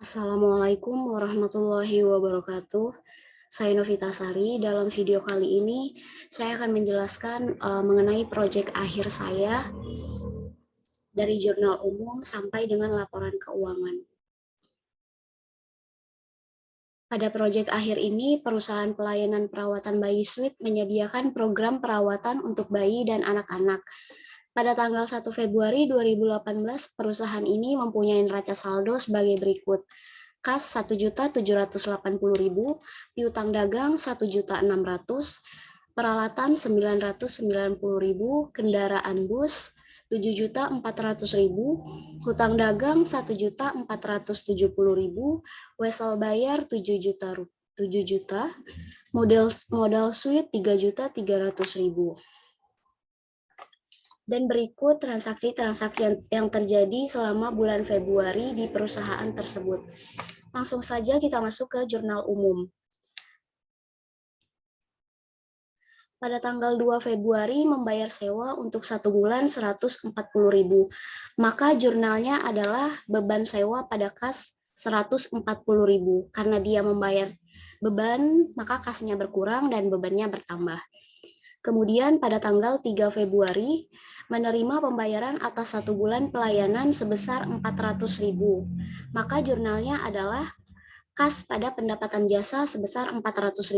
Assalamualaikum warahmatullahi wabarakatuh. Saya Novita Sari. Dalam video kali ini, saya akan menjelaskan mengenai proyek akhir saya dari jurnal umum sampai dengan laporan keuangan. Pada proyek akhir ini, perusahaan pelayanan perawatan bayi Sweet menyediakan program perawatan untuk bayi dan anak-anak. Pada tanggal 1 Februari 2018, perusahaan ini mempunyai neraca saldo sebagai berikut. Kas 1.780.000, piutang dagang 1.600.000, peralatan 990.000, kendaraan bus 7.400.000, hutang dagang 1.470.000, wesel bayar 7 juta, modal suite 3.300.000. Dan berikut transaksi-transaksi yang terjadi selama bulan Februari di perusahaan tersebut. Langsung saja kita masuk ke jurnal umum. Pada tanggal 2 Februari membayar sewa untuk 1 bulan 140.000. Maka jurnalnya adalah beban sewa pada kas 140.000. Karena dia membayar beban, maka kasnya berkurang dan bebannya bertambah. Kemudian pada tanggal 3 Februari menerima pembayaran atas 1 bulan pelayanan sebesar 400.000. Maka jurnalnya adalah kas pada pendapatan jasa sebesar 400.000.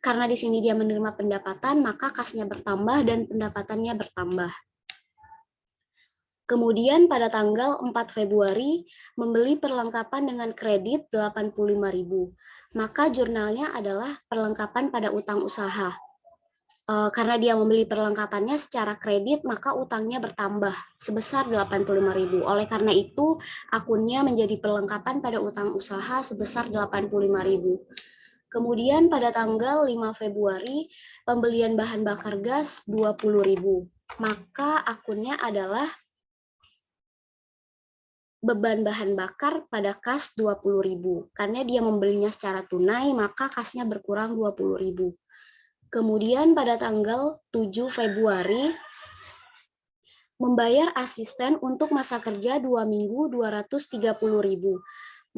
Karena di sini dia menerima pendapatan, maka kasnya bertambah dan pendapatannya bertambah. Kemudian pada tanggal 4 Februari membeli perlengkapan dengan kredit 85.000. Maka jurnalnya adalah perlengkapan pada utang usaha. Karena dia membeli perlengkapannya secara kredit, maka utangnya bertambah sebesar 85.000. Oleh karena itu, akunnya menjadi perlengkapan pada utang usaha sebesar 85.000. Kemudian pada tanggal 5 Februari, pembelian bahan bakar gas 20.000. Maka akunnya adalah beban bahan bakar pada kas 20.000. Karena dia membelinya secara tunai, maka kasnya berkurang 20.000. Kemudian pada tanggal 7 Februari, membayar asisten untuk masa kerja 2 minggu 230.000.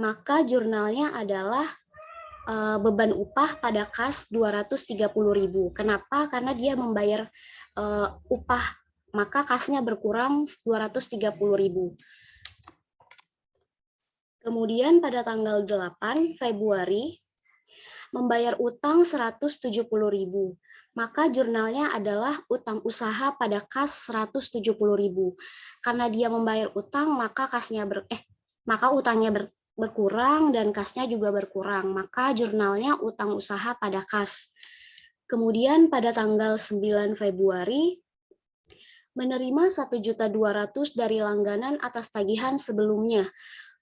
Maka jurnalnya adalah beban upah pada kas 230.000. Kenapa? Karena dia membayar upah, maka kasnya berkurang 230.000. Kemudian pada tanggal 8 Februari, membayar utang 170.000. Maka jurnalnya adalah utang usaha pada kas 170.000. Karena dia membayar utang, maka utangnya berkurang dan kasnya juga berkurang. Maka jurnalnya utang usaha pada kas. Kemudian pada tanggal 9 Februari menerima 1.200.000 dari langganan atas tagihan sebelumnya.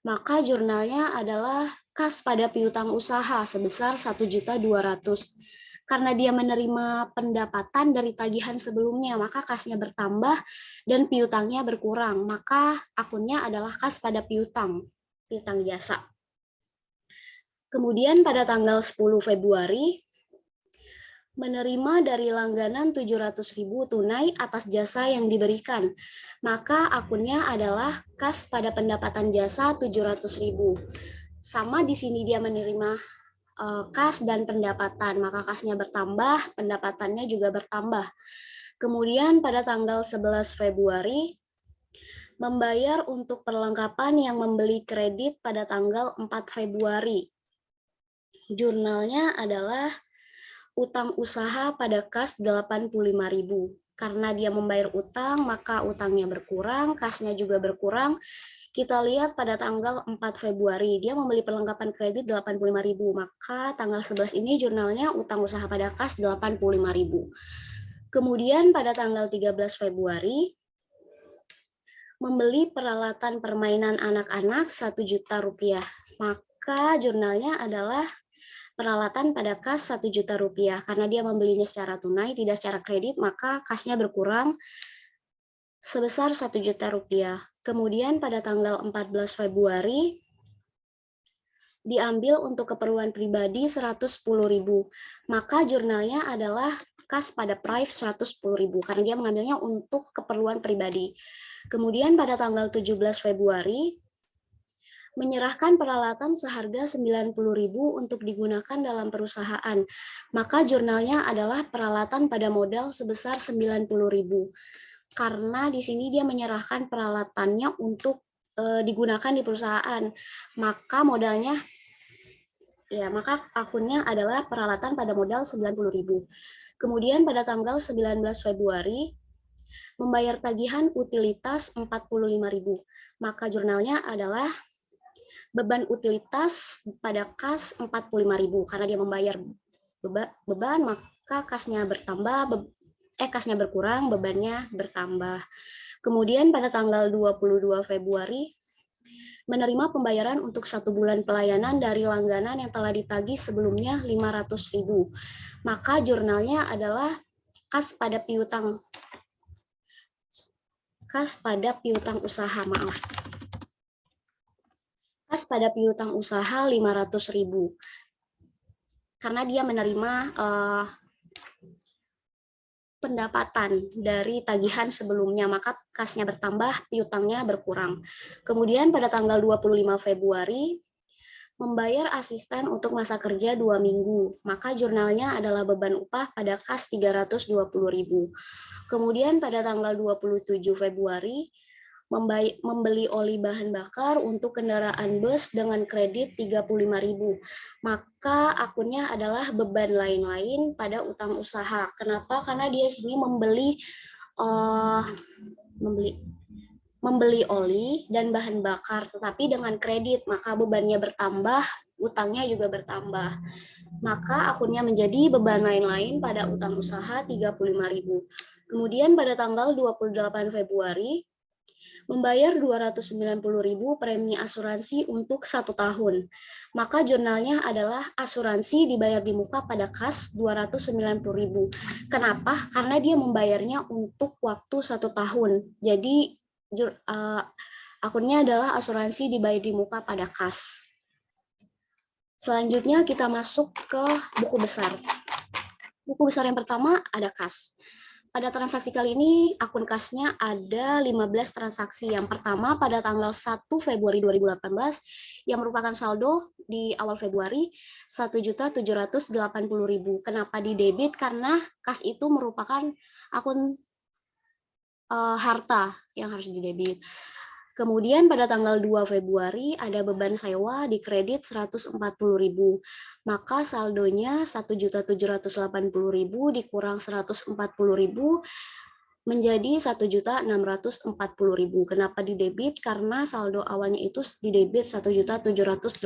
Maka jurnalnya adalah kas pada piutang usaha sebesar 1.200.000. Karena dia menerima pendapatan dari tagihan sebelumnya, maka kasnya bertambah dan piutangnya berkurang. Maka akunnya adalah kas pada piutang jasa. Kemudian pada tanggal 10 Februari, menerima dari langganan 700.000 tunai atas jasa yang diberikan. Maka akunnya adalah kas pada pendapatan jasa 700.000. Sama di sini dia menerima kas dan pendapatan, maka kasnya bertambah, pendapatannya juga bertambah. Kemudian pada tanggal 11 Februari, membayar untuk perlengkapan yang membeli kredit pada tanggal 4 Februari. Jurnalnya adalah utang usaha pada kas 85.000. Karena dia membayar utang, maka utangnya berkurang, kasnya juga berkurang. Kita lihat pada tanggal 4 Februari, dia membeli perlengkapan kredit 85.000. Maka tanggal 11 ini jurnalnya utang usaha pada kas 85.000. Kemudian pada tanggal 13 Februari, membeli peralatan permainan anak-anak 1 juta rupiah. Maka jurnalnya adalah peralatan pada kas 1 juta rupiah. Karena dia membelinya secara tunai, tidak secara kredit, maka kasnya berkurang sebesar 1 juta rupiah. Kemudian pada tanggal 14 Februari, diambil untuk keperluan pribadi 110.000. Maka jurnalnya adalah kas pada prive 110.000. Karena dia mengambilnya untuk keperluan pribadi. Kemudian pada tanggal 17 Februari, menyerahkan peralatan seharga 90.000 untuk digunakan dalam perusahaan. Maka jurnalnya adalah peralatan pada modal sebesar 90.000. Karena di sini dia menyerahkan peralatannya untuk digunakan di perusahaan. Maka modalnya maka akunnya adalah peralatan pada modal 90.000. Kemudian pada tanggal 19 Februari membayar tagihan utilitas 45.000. Maka jurnalnya adalah beban utilitas pada kas 45.000 karena dia membayar beban, maka kasnya berkurang, bebannya bertambah. Kemudian pada tanggal 22 Februari menerima pembayaran untuk 1 bulan pelayanan dari langganan yang telah ditagih sebelumnya 500.000. Maka jurnalnya adalah kas pada piutang usaha, maaf. Kas pada piutang usaha 500.000. Karena dia menerima pendapatan dari tagihan sebelumnya, maka kasnya bertambah, piutangnya berkurang. Kemudian pada tanggal 25 Februari, membayar asisten untuk masa kerja 2 minggu, maka jurnalnya adalah beban upah pada kas 320.000. Kemudian pada tanggal 27 Februari, membeli oli bahan bakar untuk kendaraan bus dengan kredit 35.000. Maka akunnya adalah beban lain-lain pada utang usaha. Kenapa? Karena dia sini membeli oli dan bahan bakar, tetapi dengan kredit, maka bebannya bertambah, utangnya juga bertambah. Maka akunnya menjadi beban lain-lain pada utang usaha 35.000. Kemudian pada tanggal 28 Februari, membayar 290.000 premi asuransi untuk 1 tahun. Maka jurnalnya adalah asuransi dibayar di muka pada kas 290.000. Kenapa? Karena dia membayarnya untuk waktu 1 tahun. Jadi akunnya adalah asuransi dibayar di muka pada kas. Selanjutnya kita masuk ke buku besar. Buku besar yang pertama ada kas. Pada transaksi kali ini, akun kasnya ada 15 transaksi. Yang pertama pada tanggal 1 Februari 2018, yang merupakan saldo di awal Februari, 1.780.000. Kenapa di debit? Karena kas itu merupakan akun harta yang harus didebit. Kemudian pada tanggal 2 Februari ada beban sewa di kredit 140.000. Maka saldonya 1.780.000 dikurang 140.000 menjadi 1.640.000. Kenapa di debit? Karena saldo awalnya itu di debit 1.780.000.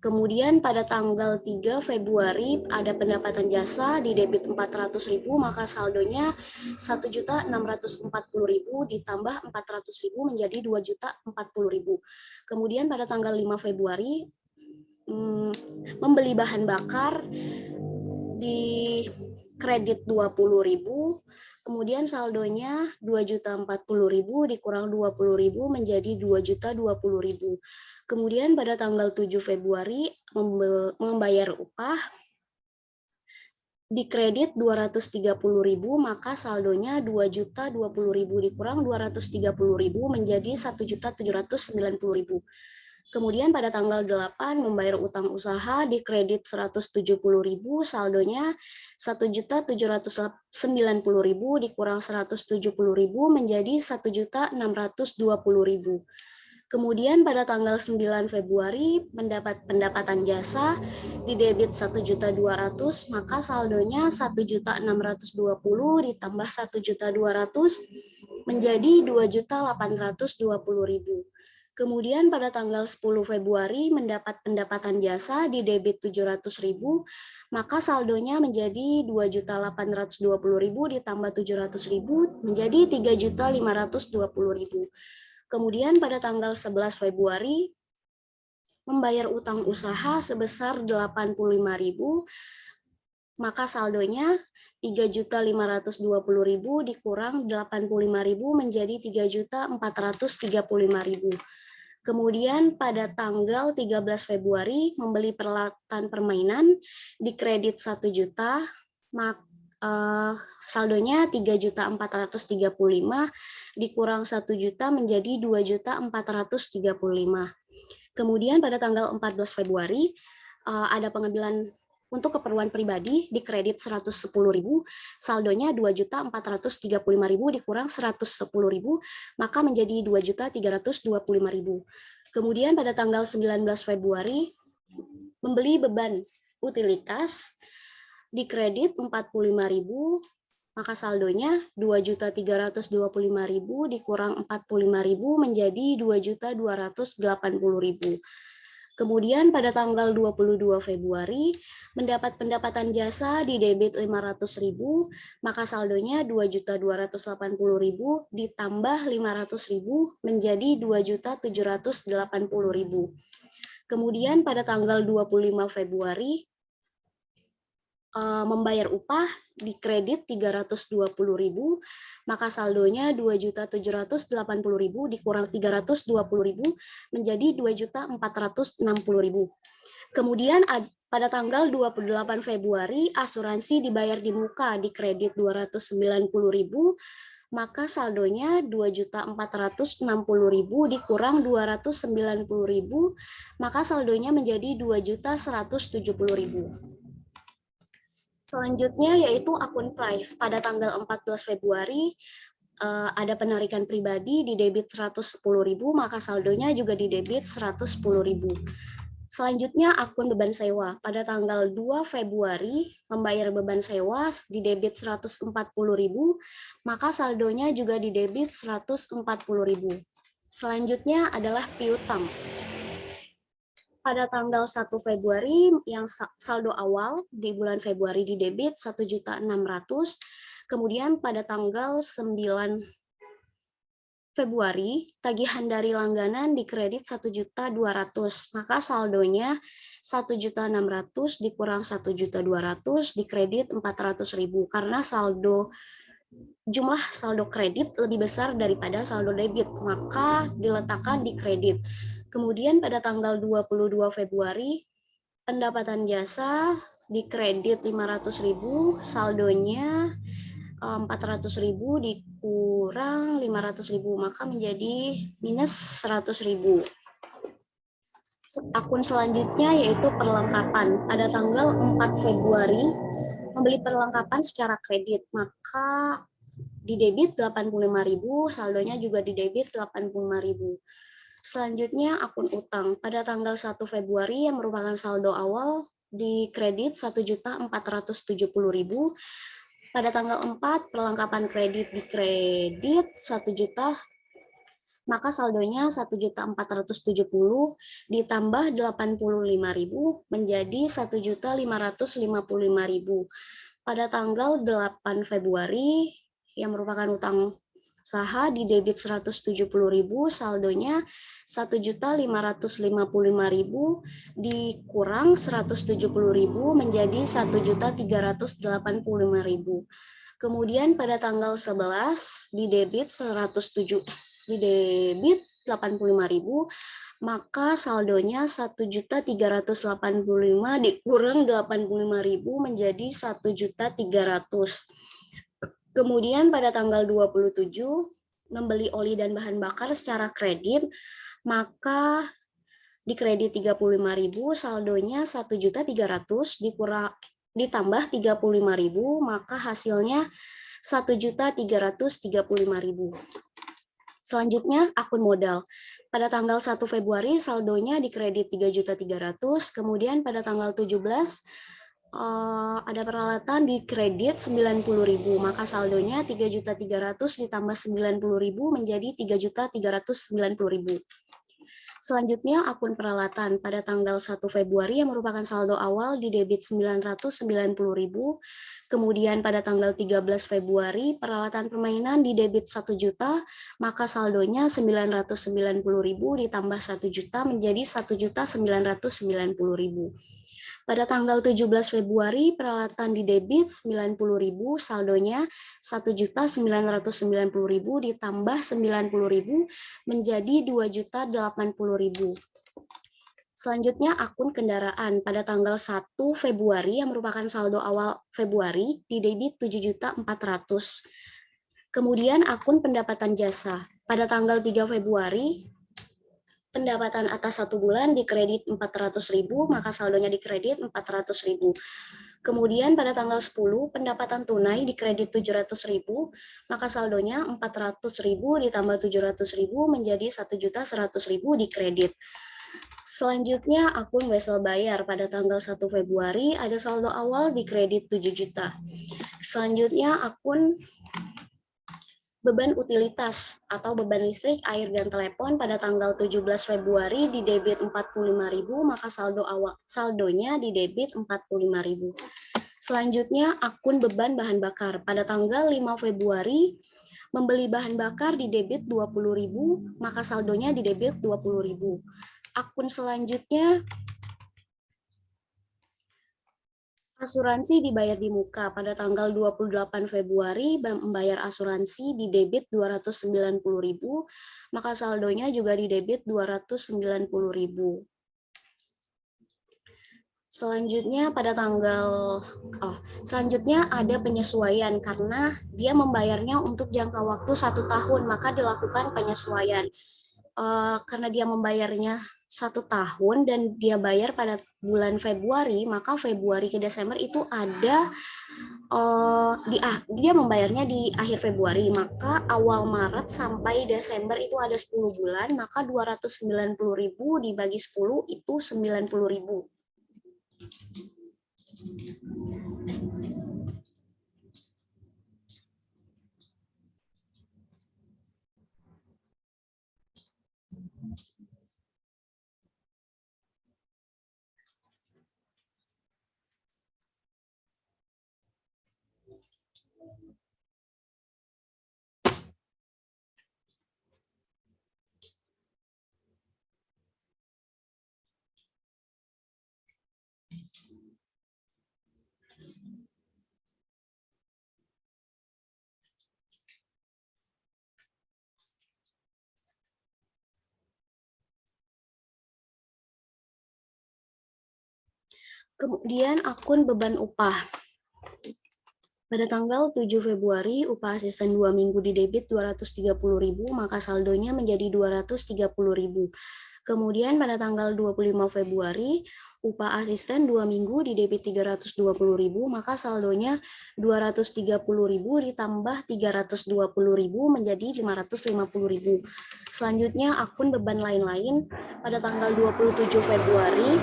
Kemudian pada tanggal 3 Februari ada pendapatan jasa di debit 400.000, maka saldonya 1.640.000 ditambah 400.000 menjadi 2.040.000. Kemudian pada tanggal 5 Februari membeli bahan bakar di kredit 20.000, kemudian saldonya 2.040.000 dikurang 20.000 menjadi 2.020.000. Kemudian pada tanggal 7 Februari membayar upah di kredit 230.000, maka saldonya 2.020.000 dikurang 230.000 menjadi 1.790.000. Kemudian pada tanggal 8 membayar utang usaha di kredit 170.000, saldonya 1.790.000 dikurang 170.000 menjadi 1.620.000. Kemudian pada tanggal 9 Februari mendapat pendapatan jasa di debit 1.200.000, maka saldonya 1.620 ditambah 1.200 menjadi 2.820.000. Kemudian pada tanggal 10 Februari mendapat pendapatan jasa di debit 700.000, maka saldonya menjadi 2.820.000 ditambah 700.000 menjadi 3.520.000. Kemudian pada tanggal 11 Februari membayar utang usaha sebesar 85.000, maka saldonya 3.520.000 dikurang 85.000 menjadi 3.435.000. Kemudian pada tanggal 13 Februari membeli peralatan permainan di kredit 1 juta, saldonya 3.435 dikurang 1 juta menjadi 2.435. Kemudian pada tanggal 14 Februari ada pengambilan untuk keperluan pribadi di kredit 110.000, saldonya 2.435.000 dikurang 110.000, maka menjadi 2.325.000. Kemudian pada tanggal 19 Februari membeli beban utilitas di kredit 45.000, maka saldonya 2.325.000 dikurang 45.000 menjadi 2.280.000. Kemudian pada tanggal 22 Februari mendapat pendapatan jasa di debit 500.000, maka saldonya 2.280.000 ditambah 500.000 menjadi 2.780.000. Kemudian pada tanggal 25 Februari membayar upah di kredit 320.000, maka saldonya 2.780.000 dikurang 320.000 menjadi 2.460.000. Kemudian pada tanggal 28 Februari asuransi dibayar di muka di kredit 290.000, maka saldonya 2.460.000 dikurang 290.000, maka saldonya menjadi 2.170.000. Selanjutnya yaitu akun Prive. Pada tanggal 14 Februari ada penarikan pribadi di debit 110.000, maka saldonya juga di debit 110.000. Selanjutnya akun beban sewa. Pada tanggal 2 Februari membayar beban sewa di debit 140.000, maka saldonya juga di debit 140.000. Selanjutnya adalah piutang. Pada tanggal 1 Februari yang saldo awal di bulan Februari di debit 1.600.000, kemudian pada tanggal 9 Februari tagihan dari langganan di kredit 1.200.000, maka saldonya 1.600.000 dikurang 1.200.000 di kredit 400.000 karena jumlah saldo kredit lebih besar daripada saldo debit, maka diletakkan di kredit. Kemudian pada tanggal 22 Februari, pendapatan jasa di kredit 500.000, saldonya 400.000 dikurang 500.000, maka menjadi minus 100.000. Akun selanjutnya yaitu perlengkapan. Pada tanggal 4 Februari, membeli perlengkapan secara kredit, maka di debit 85.000, saldonya juga di debit 85.000. Selanjutnya akun utang. Pada tanggal 1 Februari yang merupakan saldo awal di kredit 1.470.000. Pada tanggal 4 perlengkapan kredit di kredit 1 juta, maka saldonya 1.470 ditambah 85.000 menjadi 1.555.000. Pada tanggal 8 Februari yang merupakan utang usaha di debit 170.000, saldonya 1.555.000 dikurang 170.000 menjadi 1.385.000. Kemudian pada tanggal 11 di debit 85.000, maka saldonya 1.385.000 dikurang 85.000 menjadi 1.300.000. Kemudian pada tanggal 27 membeli oli dan bahan bakar secara kredit, maka di kredit 35.000, saldonya 1.300.000 ditambah 35.000, maka hasilnya 1.335.000. Selanjutnya akun modal. Pada tanggal 1 Februari saldonya di kredit 3.300.000, kemudian pada tanggal 17 ada peralatan di kredit 90.000, maka saldonya 3.300.000 ditambah 90.000 menjadi 3.390.000. Selanjutnya akun peralatan. Pada tanggal 1 Februari yang merupakan saldo awal di debit 990.000, kemudian pada tanggal 13 Februari peralatan permainan di debit 1 juta, maka saldonya 990.000 ditambah 1 juta menjadi 1.990.000. Pada tanggal 17 Februari, peralatan di debit 90.000, saldonya 1.990.000 ditambah 90.000 menjadi 2.080.000. Selanjutnya akun kendaraan pada tanggal 1 Februari yang merupakan saldo awal Februari di debit 7.400.000. Kemudian akun pendapatan jasa pada tanggal 3 Februari pendapatan atas 1 bulan dikredit 400.000, maka saldonya dikredit 400.000. Kemudian pada tanggal 10 pendapatan tunai dikredit 700.000, maka saldonya 400.000 ditambah 700.000 menjadi 1.100.000 dikredit. Selanjutnya akun wesel bayar pada tanggal 1 Februari ada saldo awal di kredit 7 juta. Selanjutnya akun beban utilitas atau beban listrik, air, dan telepon pada tanggal 17 Februari di debit 45.000, maka saldonya di debit 45.000. Selanjutnya akun beban bahan bakar pada tanggal 5 Februari membeli bahan bakar di debit 20.000, maka saldonya di debit 20.000. Akun selanjutnya asuransi dibayar di muka pada tanggal 28 Februari membayar asuransi di debit 290.000, maka saldonya juga di debit 290.000. Selanjutnya selanjutnya ada penyesuaian karena dia membayarnya untuk jangka waktu 1 tahun, maka dilakukan penyesuaian. Karena dia membayarnya 1 tahun dan dia bayar pada bulan Februari, maka Februari ke Desember itu ada dia membayarnya di akhir Februari, maka awal Maret sampai Desember itu ada 10 bulan, maka 290.000 dibagi 10 itu 90.000. Kemudian akun beban upah. Pada tanggal 7 Februari, upah asisten 2 minggu di debit 230.000, maka saldonya menjadi 230.000. Kemudian pada tanggal 25 Februari, upah asisten 2 minggu di debit 320.000, maka saldonya 230.000 ditambah 320.000 menjadi 550.000. Selanjutnya akun beban lain-lain pada tanggal 27 Februari,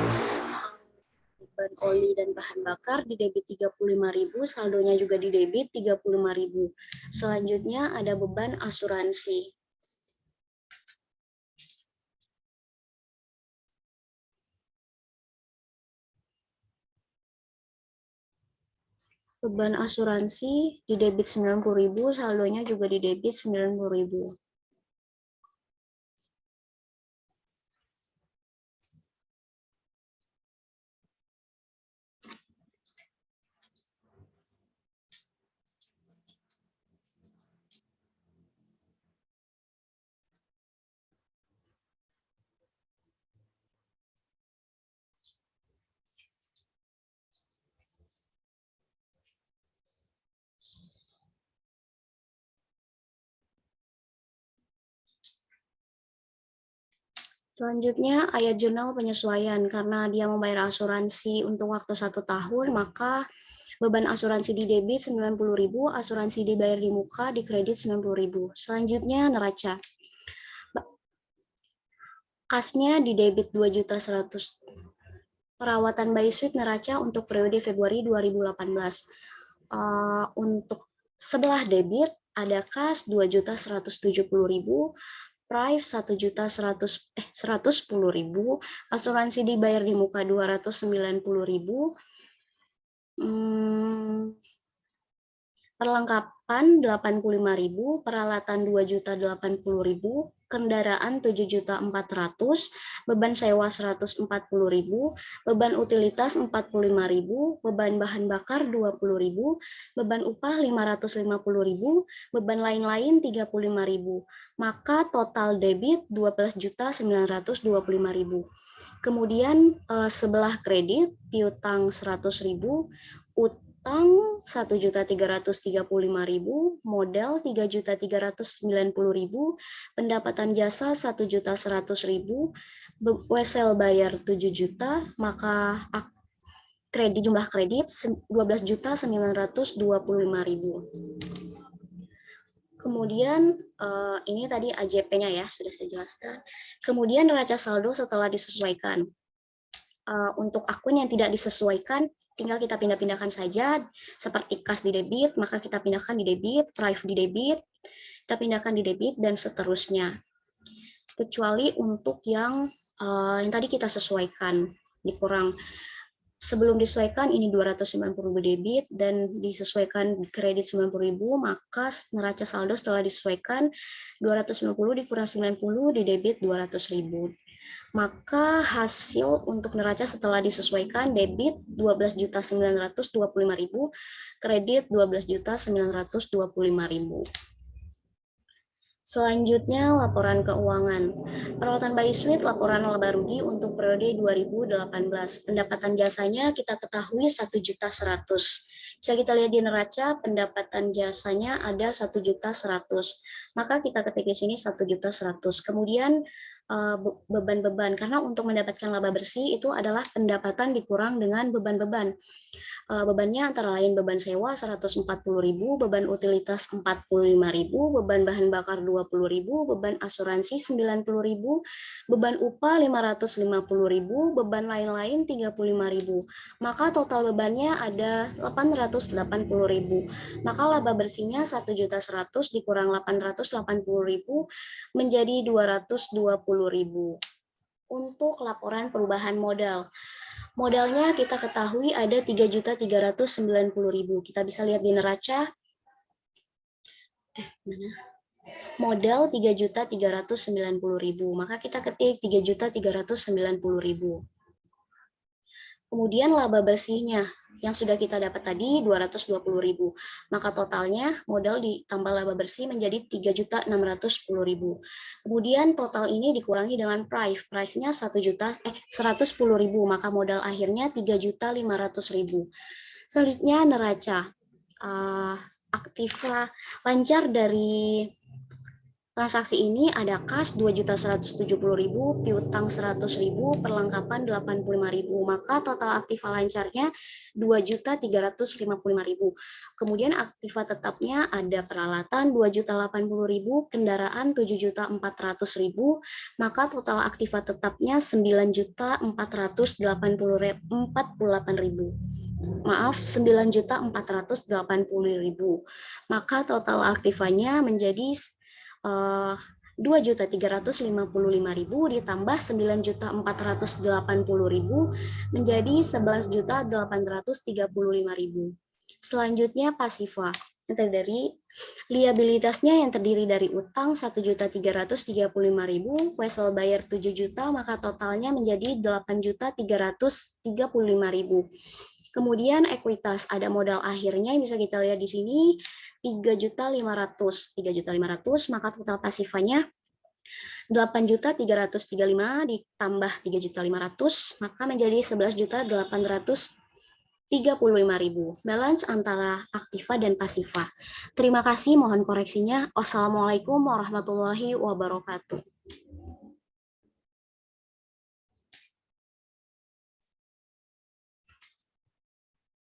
beban oli dan bahan bakar di debit 35.000, saldonya juga di debit 35.000. Selanjutnya ada beban asuransi. Beban asuransi di debit 90.000, saldonya juga di debit 90.000. Selanjutnya, ayat jurnal penyesuaian. Karena dia membayar asuransi untuk waktu 1 tahun, maka beban asuransi di debit 90.000, asuransi dibayar di muka, di kredit 90.000. Selanjutnya, neraca. Kasnya di debit 2.100.000. Perawatan bayi suite neraca untuk periode Februari 2018. Untuk sebelah debit, ada kas 2.170.000, Prive 1.110.000, asuransi dibayar di muka 290.000, perlengkapan 85.000, peralatan 2.080.000, kendaraan 7.400.000, beban sewa 140.000, beban utilitas 45.000, beban bahan bakar 20.000, beban upah 550.000, beban lain-lain 35.000. Maka total debit 12.925.000. Kemudian sebelah kredit piutang 100.000, utang 1.335.000, modal 3.390.000, pendapatan jasa 1.100.000, wesel bayar 7 juta, maka kredit jumlah kredit 12.925.000. Kemudian ini tadi AJP-nya ya sudah saya jelaskan. Kemudian neraca saldo setelah disesuaikan. Untuk akun yang tidak disesuaikan, tinggal kita pindah-pindahkan saja. Seperti kas di debit, maka kita pindahkan di debit, drive di debit, kita pindahkan di debit, dan seterusnya. Kecuali untuk yang tadi kita sesuaikan, dikurang. Sebelum disesuaikan ini 290.000 debit dan disesuaikan kredit 90.000, maka neraca saldo setelah disesuaikan 290 dikurang 90 di debit 200.000. Maka hasil untuk neraca setelah disesuaikan debit 12.925.000, kredit 12.925.000. Selanjutnya, laporan keuangan. Perawatan bayi Sweet, laporan laba rugi untuk periode 2018. Pendapatan jasanya kita ketahui 1.100.000. Bisa kita lihat di neraca, pendapatan jasanya ada 1.100.000. Maka kita ketik di sini 1.100.000. Kemudian beban-beban, karena untuk mendapatkan laba bersih itu adalah pendapatan dikurang dengan beban-beban. Bebannya antara lain beban sewa 140.000, beban utilitas 45.000, beban bahan bakar 20.000, beban asuransi 90.000, beban upah 550.000, beban lain-lain 35.000. Maka total bebannya ada 880.000. Maka laba bersihnya 1.100.000 dikurang 880.000 menjadi 220.000. Untuk laporan perubahan modal. Modalnya kita ketahui ada 3.390.000. Kita bisa lihat di neraca. Modal 3.390.000. Maka kita ketik 3.390.000. Kemudian laba bersihnya yang sudah kita dapat tadi 220.000. Maka totalnya modal ditambah laba bersih menjadi 3.610.000. Kemudian total ini dikurangi dengan price. Price-nya 110.000, maka modal akhirnya 3.500.000. Selanjutnya neraca. Aktiva lancar dari transaksi ini ada kas 2.170.000, piutang 100.000, perlengkapan 85.000. Maka total aktiva lancarnya 2.355.000. Kemudian aktiva tetapnya ada peralatan 2.080.000, kendaraan 7.400.000. Maka total aktiva tetapnya 9.448.000. Maaf, 9.480.000. Maka total aktivanya menjadi 2.355.000 ditambah 9.480.000 menjadi 11.835.000. Selanjutnya pasifa. Yang terdiri liabilitasnya yang terdiri dari utang 1.335.000, wesel bayar 7 juta, maka totalnya menjadi 8.335.000. Kemudian ekuitas ada modal akhirnya yang bisa kita lihat di sini 3.500.000, maka total pasifanya 8.335 ditambah 3.500, maka menjadi 11.835.000. Balance antara aktiva dan pasifa. Terima kasih, mohon koreksinya. Wassalamualaikum warahmatullahi wabarakatuh.